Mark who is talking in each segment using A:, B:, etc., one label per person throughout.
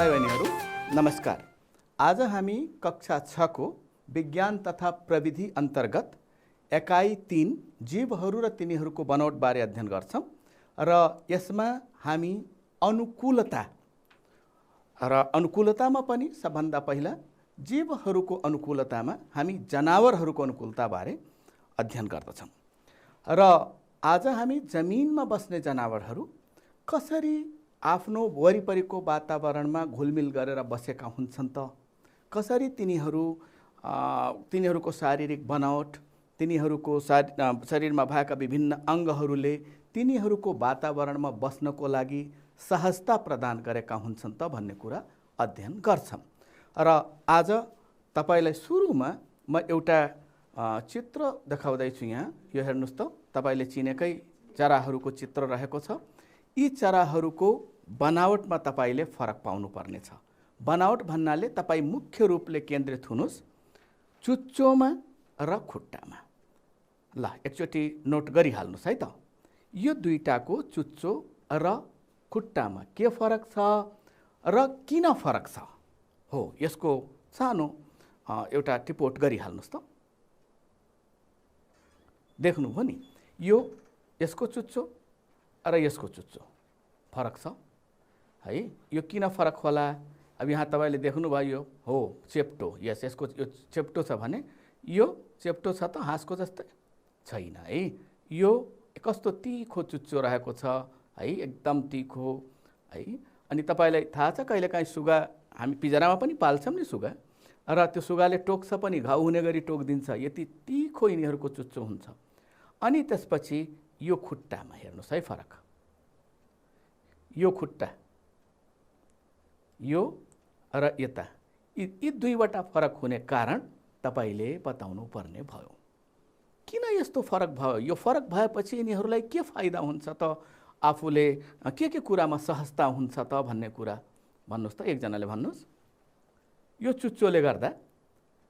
A: भाइ बहिनीहरू नमस्कार। आज हामी कक्षा 6 को विज्ञान तथा प्रविधि अन्तर्गत एकाइ 3 जीवहरू र तिनीहरूको बनावट बारे अध्ययन गर्छौं र यसमा हामी अनुकूलतामा पनि सबभन्दा पहिला जीवहरूको अनुकूलतामा हामी जनावरहरूको अनुकूलता बारे अध्ययन गर्दछौं र आज हामी जमिनमा बस्ने जनावरहरू कसरी आफ्नो वरिपरिको वातावरणमा घुलमिल गरेर बसेका हुन्छन् त, कसरी तिनीहरूको शारीरिक बनावट, तिनीहरूको शरीरमा भएका विभिन्न अङ्गहरूले तिनीहरूको वातावरणमा बस्नको लागि सहजता प्रदान गरेका हुन्छन् त भन्ने कुरा अध्ययन गर्छौं। र आज तपाईलाई सुरुमा म एउटा चित्र देखाउँदैछु। यहाँ यो हेर्नुस् त, तपाईले चिनेकै चराहरूको चित्र रहेको छ। यी चराहरूको बनावटमा तपाईले फरक पाउनु पर्नेछ। बनावट भन्नाले तपाई मुख्य रूपले केन्द्रित हुनुस् चुच्चोमा र खुट्टामा। ल एकचोटि नोट गरिहाल्नुस् है त। यो दुईटाको चुच्चो र खुट्टामा के फरक छ र किन फरक छ हो, यसको सानो एउटा टिपोट गरिहाल्नुस् त। देख्नुभयो नि, यो यसको चुच्चो र यसको चुच्चो फरक छ है। यो किन फरक होला? अब यहाँ तपाईले देख्नुभयो हो चेप्टो, यस यसको यो चेप्टो छ भने यो चेप्टो छ त हाँसको जस्तै छैन है। यो कस्तो तीखो चुच्चो रहेको छ है, एकदम तीखो है। अनि तपाईलाई थाहा छ कहिलेकाहीँ सुगा, हामी पिजरामा पनि पाल्छौँ नि सुगा, र त्यो सुगाले टोक्छ पनि, घाउ हुने गरी टोक्दिन्छ, यति तीखो यिनीहरूको चुच्चो हुन्छ। अनि त्यसपछि यो खुट्टामा हेर्नुस् है फरक। यो खुट्टा, यो र यता, यी दुईवटा फरक हुने कारण तपाईले बताउनु पर्ने भयो। किन यस्तो फरक भयो? यो फरक भएपछि यिनीहरूलाई के फाइदा हुन्छ त, आफूले के कुरामा सहजता हुन्छ त भन्ने कुरा भन्नुस् त। एकजनाले भन्नुस्। यो चुच्चोले गर्दा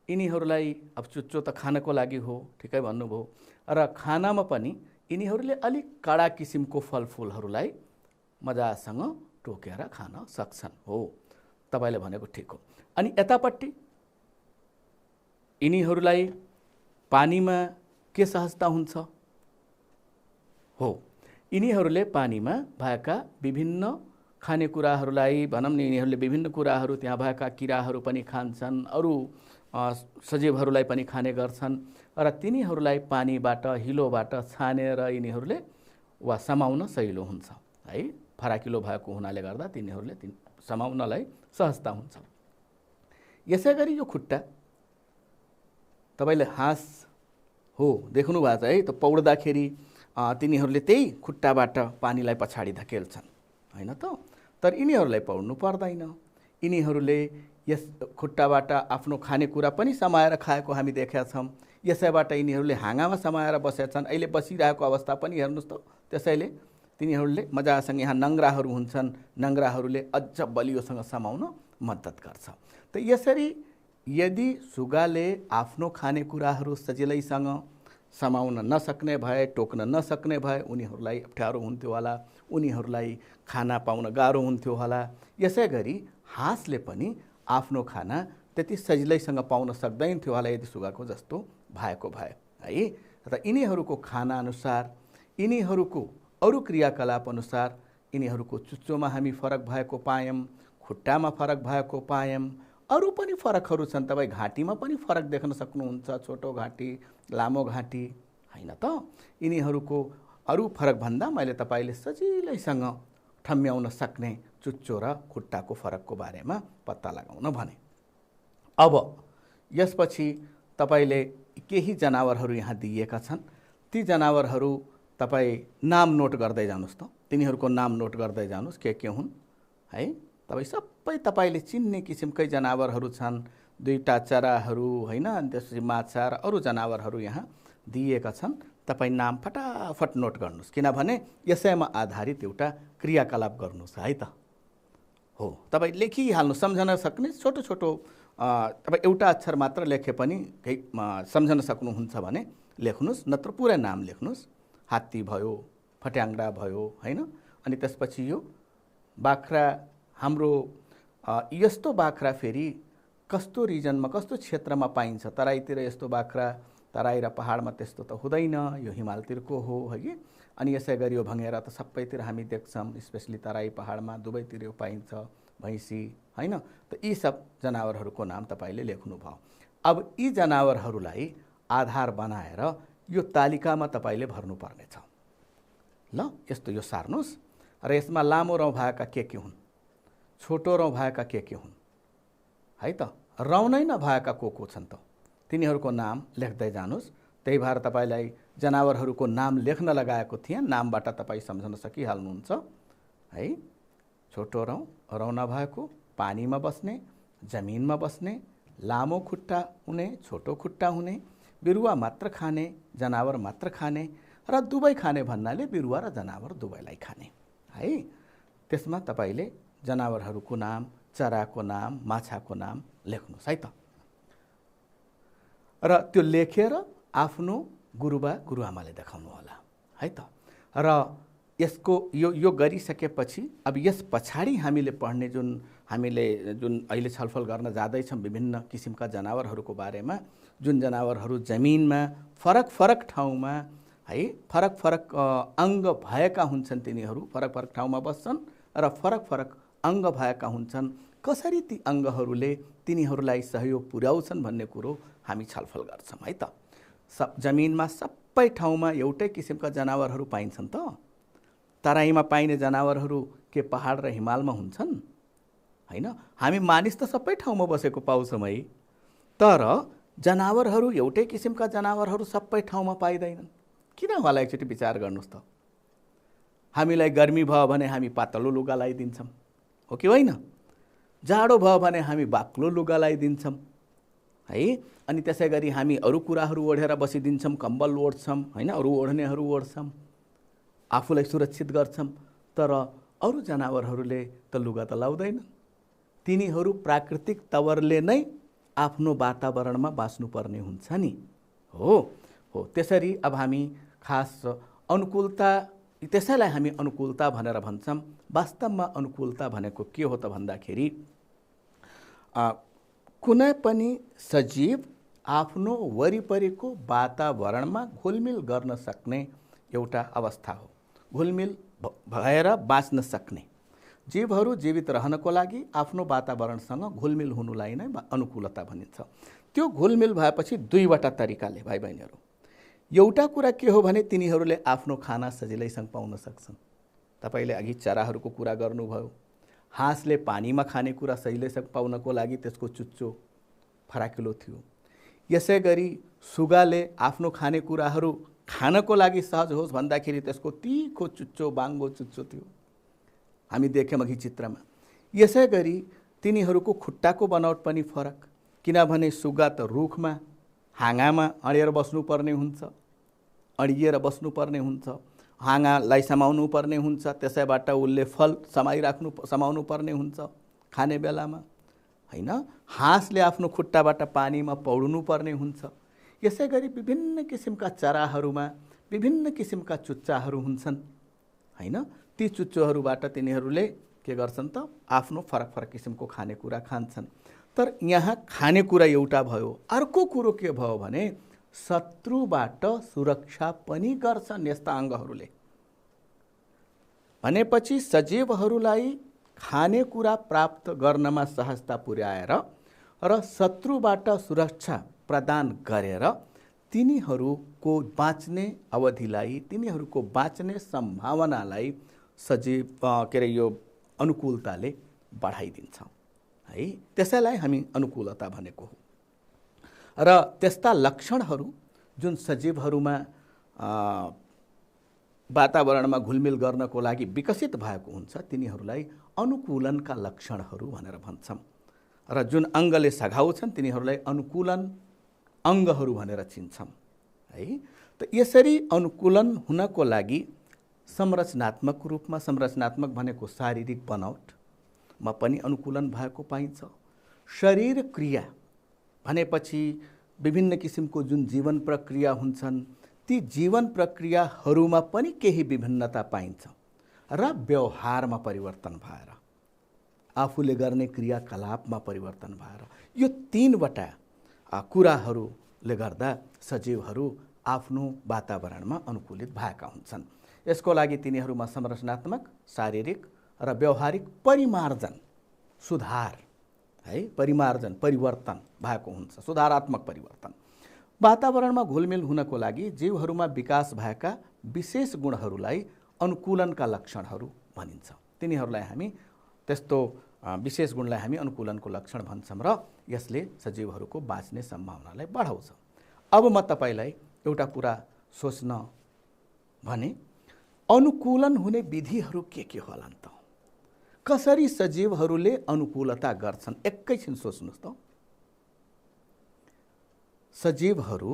A: यिनीहरूलाई, अब चुच्चो त खानको लागि हो, ठिकै भन्नुभयो, र खानामा पनि यिनीहरूले अलिक कडा किसिमको फलफुलहरूलाई मजासँग टोकेर खान सक्छन् हो। तपाईले भनेको ठिक हो। अनि यतापट्टि यिनीहरूलाई पानीमा के सहजता हुन्छ हो, यिनीहरूले पानीमा भएका विभिन्न खानेकुराहरूलाई, भनौँ न यिनीहरूले विभिन्न कुराहरू, त्यहाँ भएका किराहरू पनि खान्छन्, अरू सजीवहरूलाई पनि खाने गर्छन्, र तिनीहरूलाई पानीबाट, हिलोबाट छानेर यिनीहरूले वा समाउन सजिलो हुन्छ है। फराकिलो भएको हुनाले गर्दा तिनीहरूले समाउनलाई सहजता हुन्छ। यसै गरी यो खुट्टा, तपाईले हाँस हो देख्नु भएको छ है, त पौड्दाखेरि तिनीहरूले त्यही खुट्टाबाट पानीलाई पछाडि धकेल्छन् हैन त। तर यिनीहरूलाई पौड्नु पर्दैन। यिनीहरूले यस खुट्टाबाट आफ्नो खानेकुरा पनि समाएर खाएको हामी देखेका छौँ। यसैबाट यिनीहरूले हाँगामा समाएर बसेछन्। अहिले बसिरहेको अवस्था पनि हेर्नुस् त। त्यसैले तिनीहरूले मजासँग, यहाँ नङ्ग्राहरू हुन्छन्, नङ्ग्राहरूले अझ बलियोसँग समाउन मद्दत गर्छ। त यसरी यदि सुगाले आफ्नो खानेकुराहरू सजिलैसँग समाउन नसक्ने भए, टोक्न नसक्ने भए, उनीहरूलाई अप्ठ्यारो हुन्थ्यो होला, उनीहरूलाई खाना पाउन गाह्रो हुन्थ्यो होला। यसै गरी हाँसले पनि आफ्नो खाना त्यति सजिलैसँग पाउन सक्दैन थियो होला यदि सुगाको जस्तो भएको भए है। र यिनीहरूको खाना अनुसार, यिनीहरूको अरू क्रियाकलाप अनुसार यिनीहरूको चुच्चोमा हामी फरक भएको पायौँ, खुट्टामा फरक भएको पायौँ, अरू पनि फरकहरू छन्। तपाईँ घाँटीमा पनि फरक देख्न सक्नुहुन्छ, छोटो घाँटी, लामो घाँटी हैन त। यिनीहरूको अरू फरक भन्दा मैले तपाईले सजिलैसँग ठम्म्याउन सक्ने चुच्चो र खुट्टाको फरकको बारेमा पत्ता लगाउन भने। अब यसपछि तपाईले केही जनावरहरू यहाँ दिएका छन्। ती जनावरहरू तपाई नाम नोट गर्दै जानुस् त। तिनीहरूको नाम नोट गर्दै जानुस् के हुन् है। तपाईले चिन्ने किसिमकै जनावरहरू छन्, दुईटा चराहरू हैन, अनि त्यसपछि माछा र अरू जनावरहरू यहाँ दिएका छन्। तपाई नाम फटाफट नोट गर्नुस्, किनभने यसैमा आधारित एउटा क्रियाकलाप गर्नुस् है त हो। तपाई लेखिहाल्नु, सम्झन सक्ने छोटो छोटो, तपाई एउटा अक्षर मात्र लेखे पनि केही सम्झन सक्नुहुन्छ भने लेख्नुस्, नत्र पुरै नाम लेख्नुस्। हात्ती भयो, फट्याङ्ग्रा भयो हैन, अनि त्यसपछि यो बाख्रा, हाम्रो यस्तो बाख्रा फेरि कस्तो रिजनमा कस्तो क्षेत्रमा पाइन्छ। तराईतिर यस्तो बाख्रा, तराई र पहाडमा त्यस्तो त हुँदैन, यो हिमालतिरको हो है कि। अनि यसै गरी यो भँगेरा त सबैतिर हामी देख्छौँ, स्पेसली तराई पहाडमा दुवैतिर यो पाइन्छ, भैँसी होइन। त यी सब जनावरहरूको नाम तपाईँले लेख्नुभयो। अब यी जनावरहरूलाई आधार बनाएर यो तालिकामा तपाईँले भर्नुपर्नेछ। ल यस्तो यो सार्नुहोस् र यसमा लामो रौँ भएका के हुन्, छोटो रौँ भएका के हुन् है त, रौँ नै नभएका को छन् त, तिनीहरूको नाम लेख्दै जानुहोस्। त्यही भएर तपाईँलाई जनावरहरूको नाम लेख्न लगाएको थिएँ, नामबाट तपाईँ सम्झन सकिहाल्नुहुन्छ है। छोटो रौँ, रौँ नभएको, पानीमा बस्ने, जमिनमा बस्ने, लामो खुट्टा हुने, छोटो खुट्टा हुने, बिरुवा मात्र खाने, जनावर मात्र खाने र दुवै खाने भन्नाले बिरुवा र जनावर दुवैलाई खाने है। त्यसमा तपाईँले जनावरहरूको नाम, चराको नाम, माछाको नाम लेख्नुहोस् है त। र त्यो लेखेर आफ्नो गुरुबा गुरुआमाले देखाउनु होला है त। र यसको यो गरिसकेपछि अब यस पछाडि हामीले पढ्ने हामीले अहिले छलफल गर्न जाँदैछौँ विभिन्न किसिमका जनावरहरूको बारेमा, जुन जनावरहरू जमिनमा फरक फरक ठाउँमा है फरक फरक अङ्ग भएका हुन्छन्, तिनीहरू फरक फरक ठाउँमा बस्छन् र फरक फरक अङ्ग भएका हुन्छन्, कसरी ती अङ्गहरूले तिनीहरूलाई सहयोग पुर्याउँछन् भन्ने कुरो हामी छलफल गर्छौँ है त। जमिनमा सबै ठाउँमा एउटै किसिमका जनावरहरू पाइन्छन् त? तराईमा पाइने जनावरहरू के पहाड र हिमालमा हुन्छन्? होइन, हामी मानिस त सबै ठाउँमा बसेको पाउँछौँ है, तर जनावरहरू एउटै किसिमका जनावरहरू सबै ठाउँमा पाइँदैनन्। किन होला एकचोटि विचार गर्नुहोस् त। हामीलाई गर्मी भयो भने हामी पातलो लुगा लगाइदिन्छौँ, हो कि होइन? जाडो भयो भने हामी बाक्लो लुगा लगाइदिन्छौँ है। अनि त्यसै गरी हामी अरू कुराहरू ओढेर बसिदिन्छौँ, कम्बल ओढ्छौँ होइन, अरू ओढ्नेहरू ओढ्छौँ, आफूलाई सुरक्षित गर्छौँ। तर अरू जनावरहरूले त लुगा त लाउँदैनन्, तिनीहरू प्राकृतिक तवरले नै आफ्नो वातावरणमा बाँच्नुपर्ने हुन्छ नि। हो हो त्यसरी अब हामी खास अनुकूलता, त्यसैलाई हामी अनुकूलता भनेर भन्छौँ। वास्तवमा अनुकूलता भनेको के हो त भन्दाखेरि कुनै पनि सजीव आफ्नो वरिपरिको वातावरणमा घुलमिल गर्न सक्ने एउटा अवस्था हो, घुलमिल भएर बाँच्न सक्ने। जीवहरू जीवित रहनको लागि आफ्नो वातावरणसँग घुलमिल हुनुलाई नै अनुकूलता भनिन्छ। त्यो घुलमिल भएपछि दुईवटा तरिकाले भाइ बहिनीहरू, एउटा कुरा के हो भने तिनीहरूले आफ्नो खाना सजिलैसँग पाउन सक्छन्। तपाईँले अघि चराहरूको कुरा गर्नुभयो, हाँसले पानीमा खाने कुरा सजिलैसँग पाउनको लागि त्यसको चुच्चो फराकिलो थियो। यसै गरी सुगाले आफ्नो खानेकुराहरू खानको लागि सहज होस् भन्दाखेरि त्यसको तिखो चुच्चो, बाङ्गो चुच्चो थियो, हामी देख्यौँ अघि चित्रमा। यसै गरी तिनीहरूको खुट्टाको बनावट पनि फरक, किनभने सुगा त रुखमा हाँगामा अडेर बस्नुपर्ने हुन्छ, अडिएर बस्नुपर्ने हुन्छ, हाँगालाई समाउनु पर्ने हुन्छ, त्यसैबाट उसले फल समाउनु पर्ने हुन्छ खाने बेलामा होइन। हाँसले आफ्नो खुट्टाबाट पानीमा पौड्नु पर्ने हुन्छ। यसै गरी विभिन्न किसिमका चराहरूमा विभिन्न किसिमका चुच्चाहरू हुन्छन् होइन। ती चुच्चोहरूबाट तिनीहरूले के गर्छन् त आफ्नो फरक फरक किसिमको खानेकुरा खान्छन्। तर यहाँ खानेकुरा एउटा भयो, अर्को कुरो के भयो भने शत्रुबाट सुरक्षा पनि गर्छन् यस्ता अङ्गहरूले। भनेपछि सजीवहरूलाई खानेकुरा प्राप्त गर्नमा सहजता पुर्याएर र शत्रुबाट सुरक्षा प्रदान गरेर तिनीहरूको बाँच्ने अवधिलाई, तिनीहरूको बाँच्ने सम्भावनालाई सजीव यो अनुकूलताले बढाइदिन्छ है। त्यसैलाई हामी अनुकूलता भनेको हो। र त्यस्ता लक्षणहरू जुन सजीवहरूमा वातावरणमा घुलमिल गर्नको लागि विकसित भएको हुन्छ तिनीहरूलाई अनुकूलनका लक्षणहरू भनेर भन्छौँ। र जुन अङ्गले सघाउँछन् तिनीहरूलाई अनुकूलन अङ्गहरू भनेर चिन्छौँ है। त यसरी अनुकूलन हुनको लागि संरचनात्मक रूपमा, संरचनात्मक भनेको शारीरिक बनावटमा पनि अनुकूलन भएको पाइन्छ। शरीर क्रिया भनेपछि विभिन्न किसिमको जुन जीवन प्रक्रिया हुन्छन् ती जीवन प्रक्रियाहरूमा पनि केही विभिन्नता पाइन्छ र व्यवहारमा परिवर्तन भएर आफूले गर्ने क्रियाकलापमा परिवर्तन भएर यो तीनवटा कुराहरूले गर्दा सजीवहरू आफ्नो वातावरणमा अनुकूलित भएका हुन्छन्। यसको लागि तिनीहरूमा संरचनात्मक, शारीरिक र व्यवहारिक परिमार्जन, सुधार है, परिमार्जन परिवर्तन भएको हुन्छ, सुधारात्मक परिवर्तन। वातावरणमा घुलमिल हुनको लागि जीवहरूमा विकास भएका विशेष गुणहरूलाई अनुकूलनका लक्षणहरू भनिन्छ। तिनीहरूलाई हामी त्यस्तो विशेष गुणलाई हामी अनुकूलनको लक्षण भन्छौँ र यसले सजीवहरूको बाँच्ने सम्भावनालाई बढाउँछ। अब म तपाईलाई एउटा कुरा सोच्न भने अनुकूलन हुने विधिहरू के होलान् त? कसरी सजीवहरूले अनुकूलता गर्छन्? एकैछिन सोच्नुहोस् त। सजीवहरू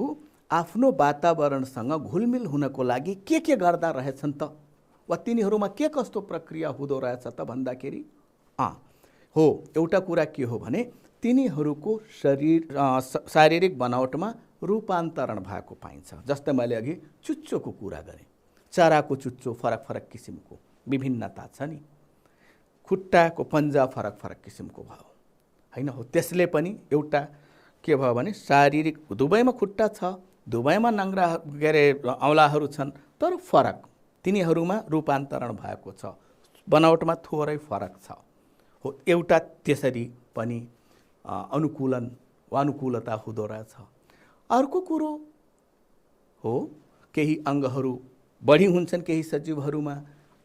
A: आफ्नो वातावरणसँग घुलमिल हुनको लागि के गर्दा रहेछन् त? वा तिनीहरूमा के कस्तो प्रक्रिया हुँदो रहेछ त भन्दाखेरि हो, एउटा कुरा के हो भने तिनीहरूको शारीरिक बनावटमा रूपान्तरण भएको पाइन्छ। जस्तै मैले अघि चुच्चोको कुरा गरेँ, चराको चुच्चो फरक फरक किसिमको विभिन्नता छ नि, खुट्टाको पन्जा फरक फरक किसिमको भयो होइन? हो, त्यसले पनि एउटा के भयो भने शारीरिक दुवैमा खुट्टा छ, दुवैमा नङ्ग्रा के अरे औँलाहरू छन्, तर फरक तिनीहरूमा रूपान्तरण भएको छ, बनावटमा थोरै फरक छ। हो, एउटा त्यसरी पनि अनुकूलन वा अनुकूलता हुँदो रहेछ। अर्को कुरो हो, केही अङ्गहरू बढी हुन्छन् केही सजीवहरूमा,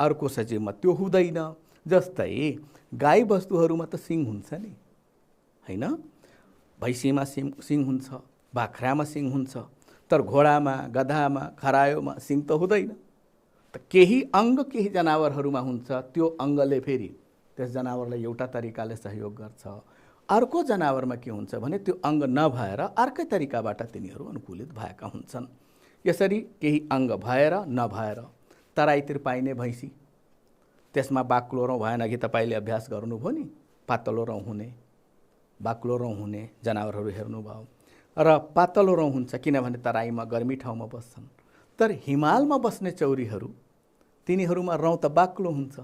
A: अर्को सजीवमा त्यो हुँदैन। जस्तै गाई बस्तुहरूमा त सिङ हुन्छ नि होइन? भैँसीमा सिङ हुन्छ, बाख्रामा सिङ हुन्छ, तर घोडामा, गधामा, खरायोमा सिङ त हुँदैन। त केही अङ्ग केही जनावरहरूमा हुन्छ, त्यो अङ्गले फेरि त्यस जनावरलाई एउटा तरिकाले सहयोग गर्छ। अर्को जनावरमा के हुन्छ भने त्यो अङ्ग नभएर अर्कै तरिकाबाट तिनीहरू अनुकूलित भएका हुन्छन्। यसरी केही अङ्ग भएर नभएर तराईतिर पाइने भैँसी, त्यसमा बाक्लो रौँ भएन कि तपाईँले अभ्यास गर्नुभयो नि, पातलो रौँ हुने, बाक्लो रौँ हुने जनावरहरू हेर्नुभयो र पातलो रौँ हुन्छ किनभने तराईमा गर्मी ठाउँमा बस्छन्। तर हिमालमा बस्ने चौरीहरू तिनीहरूमा रौँ त बाक्लो हुन्छ,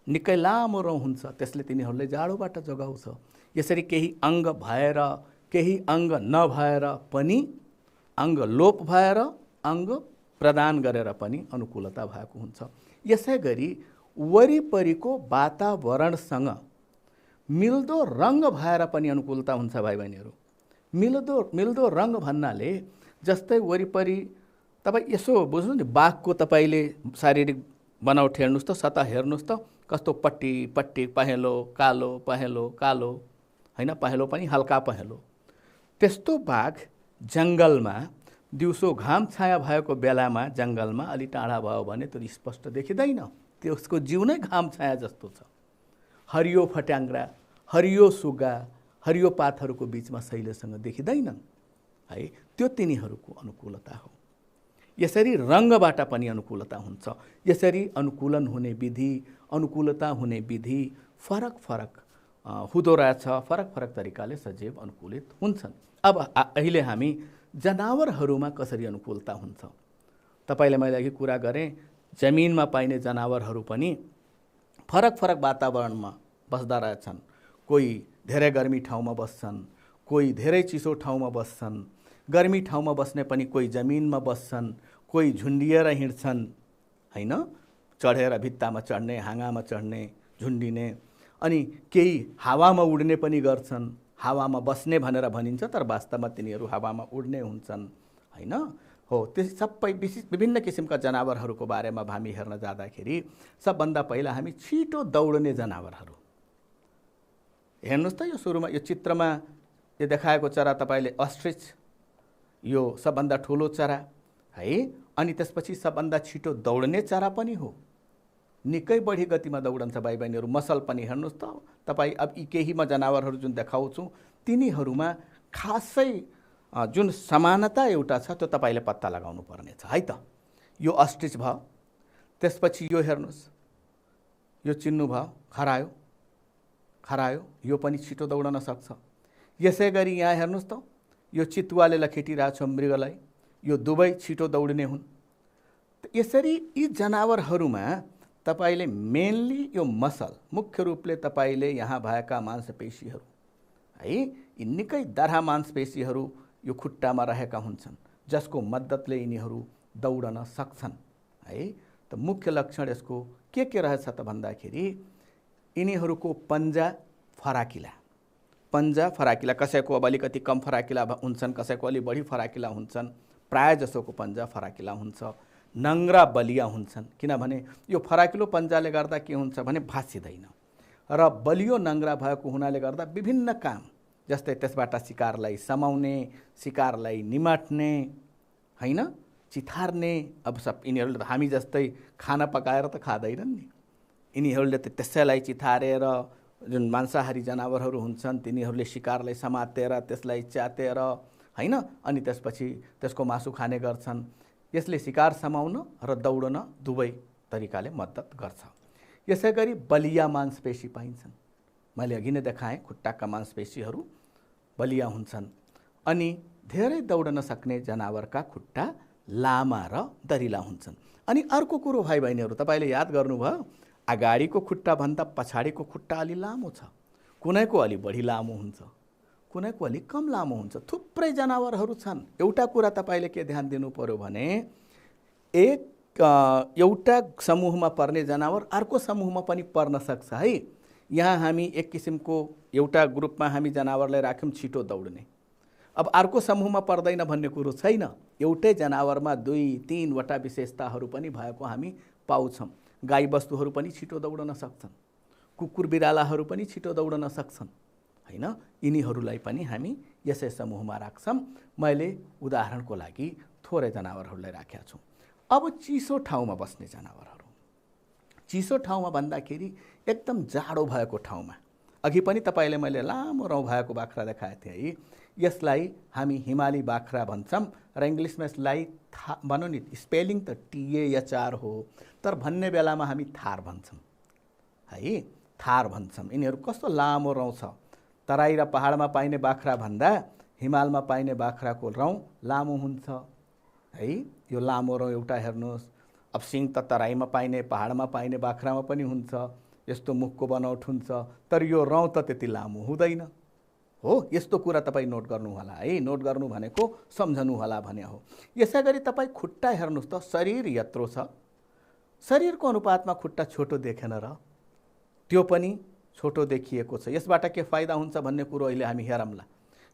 A: निकै लामो रौँ हुन्छ, त्यसले तिनीहरूले जाडोबाट जोगाउँछ। यसरी केही अङ्ग भएर केही अङ्ग नभएर पनि, अङ्ग लोप भएर अङ्ग प्रदान गरेर पनि अनुकूलता भएको हुन्छ। यसै गरी वरिपरिको वातावरणसँग मिल्दो रङ्ग भएर पनि अनुकूलता हुन्छ भाइ बहिनीहरू। मिल्दो रङ्ग भन्नाले जस्तै वरिपरि तपाईँ यसो बुझ्नु नि, बाघको तपाईँले शारीरिक बनावट हेर्नुहोस् त, सतह हेर्नुहोस् त, कस्तो पट्टी पट्टी पहेँलो कालो पहेँलो कालो होइन, पहेँलो पनि हल्का पहेँलो। त्यस्तो बाघ जङ्गलमा दिउँसो घाम छाया भएको बेलामा जङ्गलमा अलि टाढा भयो भने त्यो स्पष्ट देखिँदैन, त्यसको जिउ नै घाम छाया जस्तो छ। हरियो फट्याङ्ग्रा, हरियो सुगा, हरियो पातहरूको बिचमा शैलीसँग देखिँदैनन् है, त्यो तिनीहरूको अनुकूलता हो। यसरी रङ्गबाट पनि अनुकूलता हुन्छ। यसरी अनुकूलन हुने विधि, अनुकूलता हुने विधि फरक फरक हुँदो रहेछ, फरक फरक तरिकाले सजीव अनुकूलित हुन्छन्। अब अहिले हामी जनावरहरूमा कसरी अनुकूलता हुन्छ? तपाईँले मैले अघि कुरा गरेँ, जमिनमा पाइने जनावरहरू पनि फरक फरक वातावरणमा बस्दा रहेछन्। कोही धेरै गर्मी ठाउँमा बस्छन्, कोही धेरै चिसो ठाउँमा बस्छन्। गर्मी ठाउँमा बस्ने पनि कोही जमिनमा बस्छन्, कोही झुन्डिएर हिँड्छन् होइन, चढेर भित्तामा चढ्ने, हाँगामा चढ्ने, झुन्डिने। अनि केही हावामा उड्ने पनि गर्छन्। हावामा बस्ने भनेर भनिन्छ, तर वास्तवमा तिनीहरू हावामा उड्ने हुन्छन् होइन। हो, त्यस सबै विभिन्न किसिमका जनावरहरूको बारेमा हामी हेर्न जाँदाखेरि सबभन्दा पहिला हामी छिटो दौड्ने जनावरहरू हेर्नुहोस् त। यो सुरुमा यो चित्रमा यो देखाएको चरा तपाईँले अस्ट्रिच, यो सबभन्दा ठुलो चरा है। अनि त्यसपछि सबभन्दा छिटो दौड्ने चरा पनि हो, निकै बढी गतिमा दौडन्छ भाइ बहिनीहरू। मसल पनि हेर्नुहोस् त तपाईँ। अब यी केहीमा जनावरहरू जुन देखाउँछु तिनीहरूमा खासै जुन समानता एउटा छ त्यो तपाईँले पत्ता लगाउनु पर्नेछ है त। यो अस्ट्रिच भयो, त्यसपछि यो हेर्नुहोस्, यो चिन्नु भयो खरायो, खरायो यो पनि छिटो दौडन सक्छ। यसै गरी यहाँ हेर्नुहोस् त, यो चितुवाले लखेटिरहेको छ मृगलाई, यो दुवै छिटो दौड्ने हुन्। यसरी यी जनावरहरूमा तपाईले मेनली यो मसल, मुख्य रूपले तपाईले यहाँ भएका मांसपेशीहरू है, यी निकै दर्हा मांसपेशीहरू यो खुट्टामा रहेका हुन्छन्, जसको मद्दतले यिनीहरू दौडन सक्छन् है। त मुख्य लक्षण यसको के रहेछ त भन्दाखेरि यिनीहरूको पन्जा फराकिला, कसैको अब अलिकति कम फराकिला हुन्छन्, कसैको अलि बढी फराकिला हुन्छन्, प्राय जसोको पन्जा फराकिला हुन्छ, नङ्ग्रा बलिया हुन्छन्। किनभने यो फराकिलो पन्जाले गर्दा के हुन्छ भने भाँसिँदैन र बलियो नङ्ग्रा भएको हुनाले गर्दा विभिन्न काम, जस्तै त्यसबाट शिकारलाई समाउने, शिकारलाई निमाट्ने हैन, चिथार्ने, अब सब यिनीहरूले हामी जस्तै खाना पकाएर त खाँदैनन् नि, यिनीहरूले त त्यसैलाई चिथारेर, जुन मांसाहारी जनावरहरू हुन्छन् तिनीहरूले शिकारलाई समातेर त्यसलाई च्यातेर हैन, अनि त्यसपछि त्यसको मासु खाने गर्छन्। यसले शिकार समाउन र दौडन दुवै तरिकाले मद्दत गर्छ। यसै गरी बलिया मांसपेशी पाइन्छन्। मैले अघि नै देखाएँ खुट्टाका मांसपेशीहरू बलिया हुन्छन्। अनि धेरै दौडन सक्ने जनावरका खुट्टा लामा र दरिला हुन्छन्। अनि अर्को कुरो भाइ बहिनीहरू, तपाईले याद गर्नुभयो, अगाडिको खुट्टा भन्दा पछाडिको खुट्टा अलि लामो छ, कुनैको अलि बढी लामो हुन्छ, कुनैको अलि कम लामो हुन्छ। थुप्रै जनावरहरू छन्। एउटा कुरा तपाईले के ध्यान दिनु पर्यो भने एउटा समूहमा पर्ने जनावर अर्को समूहमा पनि पर्न सक्छ है। यहाँ हामी एक किसिमको एउटा ग्रुपमा हामी जनावरलाई राख्यौँ छिटो दौड्ने, अब अर्को समूहमा पर्दैन भन्ने कुरो छैन। एउटै जनावरमा 2-3 वटा विशेषताहरू पनि भएको हामी पाउँछौँ। गाई बस्तुहरू पनि छिटो दौडन सक्छन्, कुकुर बिरालाहरू पनि छिटो दौडन सक्छन् हैन। यिनीहरूलाई पनि हामी यसै समूहमा राख्छौँ। मैले उदाहरणको लागि थोरै जनावरहरूलाई राखेका छु। अब चिसो ठाउँमा बस्ने जनावरहरू, चिसो ठाउँमा भन्दाखेरि एकदम जाडो भएको ठाउँमा, अघि पनि तपाईले मैले लामो रौँ भएको बाख्रा देखाएको थिएँ है। यसलाई हामी हिमाली बाख्रा भन्छौँ र इङ्ग्लिसमा यसलाई भनौँ नि, स्पेलिङ त TAHR हो, तर भन्ने बेलामा हामी थार भन्छौँ है, थार भन्छौँ। यिनीहरू कस्तो लामो रौँ छ। तराई र पहाडमा पाइने बाख्रा भन्दा हिमालमा पाइने बाख्राको रौँ लामो हुन्छ है। यो लामो रौँ एउटा हेर्नुहोस्। अब सिङ त तराईमा पाइने, पहाडमा पाइने बाख्रामा पनि हुन्छ, यस्तो मुखको बनावट हुन्छ, तर यो रौँ त त्यति लामो हुँदैन हो। यस्तो कुरा तपाईँ नोट गर्नु होला है। नोट गर्नु भनेको सम्झनु होला भने हो। यसै गरी तपाईँ खुट्टा हेर्नुहोस् त, शरीर यत्रो छ, शरीरको अनुपातमा खुट्टा छोटो देखेन र, त्यो पनि छोटो देखिएको छ। यसबाट के फाइदा हुन्छ भन्ने कुरो अहिले हामी हेरौँला।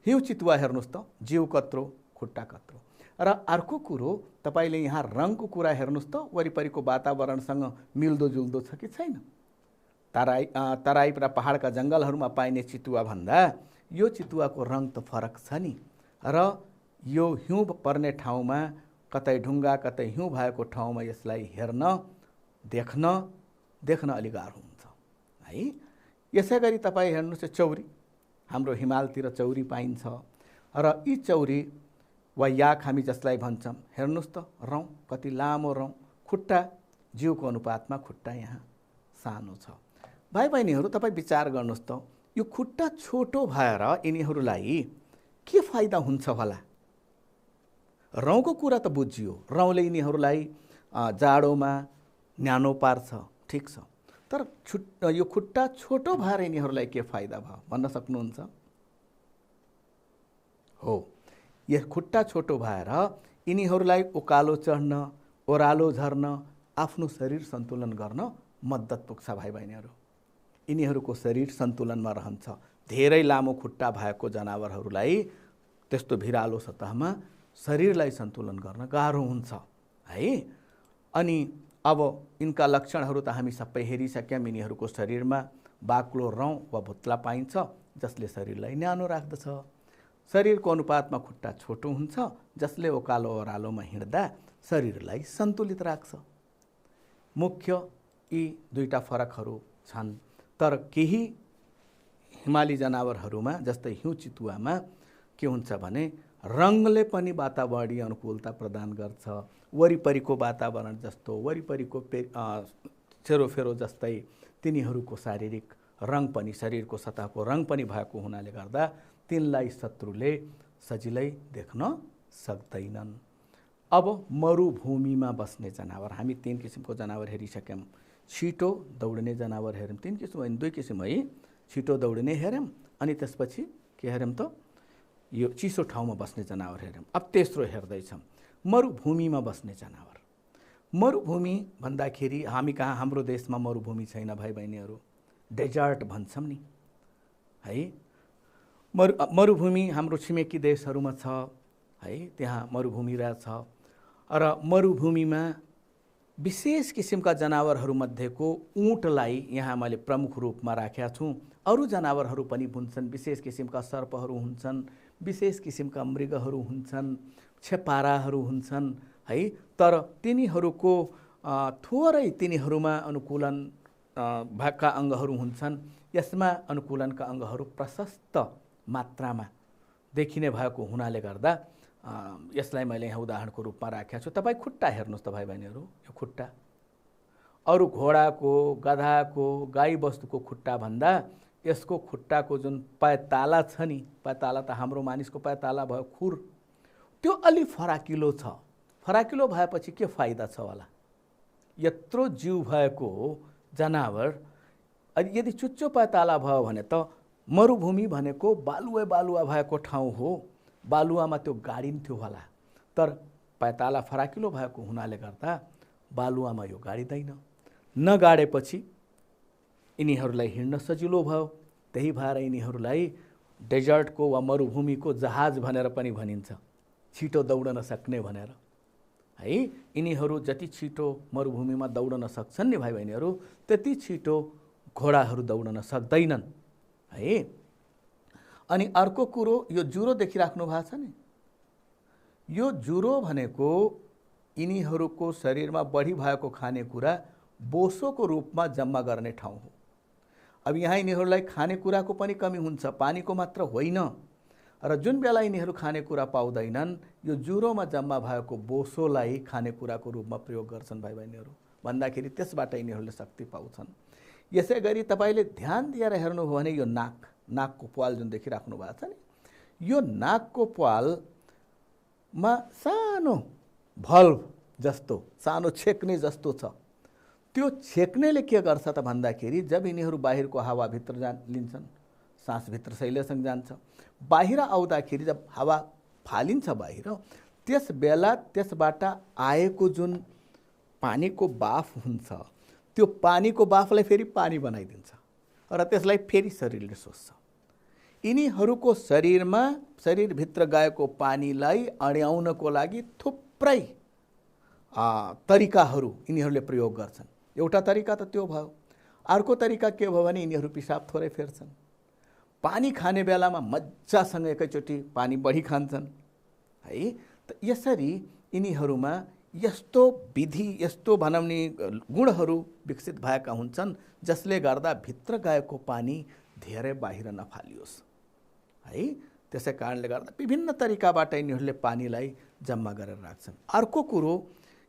A: हिउँ चितुवा हेर्नुहोस् त, जिउ कत्रो, खुट्टा कत्रो। र अर्को कुरो, तपाईले यहाँ रङको कुरा हेर्नुहोस् त, वरिपरिको वातावरणसँग मिल्दोजुल्दो छ कि छैन। तराई र पहाडका जङ्गलहरूमा पाइने चितुवा भन्दा यो चितुवाको रङ त फरक छ नि। र यो हिउँ पर्ने ठाउँमा, कतै ढुङ्गा कतै हिउँ भएको ठाउँमा यसलाई हेर्न देख्न अलि गाह्रो हुन्छ है। यसै गरी तपाईँ हेर्नुहोस् चौरी, हाम्रो हिमालतिर चौरी पाइन्छ र यी चौरी वा याक हामी जसलाई भन्छौँ, हेर्नुहोस् त रौँ कति लामो रौँ, खुट्टा जिउको अनुपातमा खुट्टा यहाँ सानो छ। भाइ बहिनीहरू, तपाईँ विचार गर्नुहोस् त, यो खुट्टा छोटो भएर यिनीहरूलाई के फाइदा हुन्छ होला। रौँको कुरा त बुझियो, रौँले यिनीहरूलाई जाडोमा न्यानो पार्छ, ठिक छ, तर यो खुट्टा छोटो भएर यिनीहरूलाई के फाइदा भयो भन्न सक्नुहुन्छ? हो, यो खुट्टा छोटो भएर यिनीहरूलाई उकालो चढ्न, ओह्रालो झर्न, आफ्नो शरीर सन्तुलन गर्न मद्दत पुग्छ। भाइ बहिनीहरू, यिनीहरूको शरीर सन्तुलनमा रहन्छ। धेरै लामो खुट्टा भएको जनावरहरूलाई त्यस्तो भिरालो सतहमा शरीरलाई सन्तुलन गर्न गाह्रो हुन्छ है। अनि अब यिनका लक्षणहरू त हामी सबै हेरिसक्यौँ। यिनीहरूको शरीरमा बाक्लो रौँ वा भुत्ला पाइन्छ, जसले शरीरलाई न्यानो राख्दछ। शरीरको अनुपातमा खुट्टा छोटो हुन्छ, जसले ओकालो ओह्रालोमा हिँड्दा शरीरलाई सन्तुलित राख्छ। मुख्य यी दुईटा फरकहरू छन्। तर केही हिमाली जनावरहरूमा, जस्तै हिउँ चितुवामा के हुन्छ भने रङले पनि वातावरणीय अनुकूलता प्रदान गर्छ। वरिपरिको वातावरण जस्तो, वरिपरिको सेरोफेरो जस्तै तिनीहरूको शारीरिक रङ पनि, शरीरको सतहको रङ पनि भएको हुनाले गर्दा तिनलाई शत्रुले सजिलै देख्न सक्दैनन्। अब मरुभूमिमा बस्ने जनावर, हामी 3 किसिमको जनावर हेरिसक्यौँ। छिटो दौड्ने जनावर हेऱ्यौँ। 3 किसिम होइन, 2 किसिम है। छिटो दौड्ने हेऱ्यौँ अनि त्यसपछि के हेऱ्यौँ त यो चिसो ठाउँमा बस्ने जनावर हेऱ्यौँ। अब तेस्रो हेर्दैछौँ मरुभूमिमा बस्ने जनावर। मरुभूमि भन्दाखेरि हामी कहाँ, हाम्रो देशमा मरुभूमि छैन भाइ बहिनीहरू, डेजर्ट भन्छौँ नि है। मरुभूमि हाम्रो छिमेकी देशहरूमा छ है, त्यहाँ मरुभूमि रहेछ। र मरुभूमिमा विशेष किसिमका जनावरहरूमध्येको ऊँटलाई यहाँ मैले प्रमुख रूपमा राखेका छु। अरू जनावरहरू पनि हुन्छन्, विशेष किसिमका सर्पहरू हुन्छन्, विशेष किसिमका मृगहरू हुन्छन्, छेपाराहरू हुन्छन् है। तर तिनीहरूको थोरै तिनीहरूमा अनुकूलन भएका अङ्गहरू हुन्छन्। यसमा अनुकूलनका अङ्गहरू प्रशस्त मात्रामा देखिने भएको हुनाले गर्दा यसलाई मैले यहाँ उदाहरणको रूपमा राखेको छु। तपाईँ खुट्टा हेर्नुहोस् त भाइ बहिनीहरू, यो खुट्टा अरू घोडाको, गधाको, गाई बस्तुको खुट्टा भन्दा यसको खुट्टाको जुन पायताला छ नि, पायताला त हाम्रो मानिसको पायताला भयो, खुर, त्यो अलि फराकिलो छ। फराकिलो भएपछि के फाइदा छ होला? यत्रो जीव भएको जनावर यदि चुच्चो पायताला भयो भने त मरुभूमि भनेको बालुवा बालुवा भएको ठाउँ हो, बालुवामा त्यो गाडिन्थ्यो होला। तर पायताला फराकिलो भएको हुनाले गर्दा बालुवामा यो गाडिँदैन। नगाडेपछि यिनीहरूलाई हिँड्न सजिलो भयो। त्यही भएर यिनीहरूलाई डेजर्टको वा मरुभूमिको जहाज भनेर पनि भनिन्छ, छिटो दौडन सक्ने भनेर है। यिनीहरू जति छिटो मरुभूमिमा दौडन सक्छन् नि भाइ बहिनीहरू, त्यति छिटो घोडाहरू दौडन सक्दैनन् है। अनि अर्को कुरो, यो जुरो देखिराख्नु भएको छ नि, यो जुरो भनेको यिनीहरूको शरीरमा बढी भएको खानेकुरा बोसोको रूपमा जम्मा गर्ने ठाउँ हो। अब यहाँ यिनीहरूलाई खानेकुराको पनि कमी हुन्छ, पानीको मात्र होइन। र जुन बेला यिनीहरू खानेकुरा पाउँदैनन्, यो जुरोमा जम्मा भएको बोसोलाई खानेकुराको रूपमा प्रयोग गर्छन् भाइ बहिनीहरू, भन्दाखेरि त्यसबाट यिनीहरूले शक्ति पाउँछन्। यसै गरी तपाईँले ध्यान दिएर हेर्नुभयो भने यो नाकको प्वाल जुन देखिराख्नु भएको छ नि, यो नाकको प्वालमा सानो भल्भ जस्तो, सानो छेक्ने जस्तो छ। त्यो छेक्नेले के गर्छ त भन्दाखेरि जब यिनीहरू बाहिरको हावाभित्र लिन्छन्, सासभित्र शैलीसँग जान्छ, बाहिर आउँदाखेरि जब हावा फालिन्छ बाहिर, त्यस बेला त्यसबाट आएको जुन पानीको बाफ हुन्छ, त्यो पानीको बाफलाई फेरि पानी बनाइदिन्छ र त्यसलाई फेरि शरीरले सोच्छ। यिनीहरूको शरीरमा, शरीरभित्र गएको पानीलाई अड्याउनको लागि थुप्रै तरिकाहरू यिनीहरूले प्रयोग गर्छन्। एउटा तरिका त त्यो भयो। अर्को तरिका के भयो भने यिनीहरू पिसाब थोरै फेर्छन्। पानी खाने बेलामा मजासँग एकैचोटि पानी बढी खान्छन् है। त यसरी यिनीहरूमा यस्तो विधि, यस्तो भनौँ नि गुणहरू विकसित भएका हुन्छन् जसले गर्दा भित्र गएको पानी धेरै बाहिर नफालियोस् है। त्यसै कारणले गर्दा विभिन्न तरिकाबाट यिनीहरूले पानीलाई जम्मा गरेर राख्छन्। अर्को कुरो,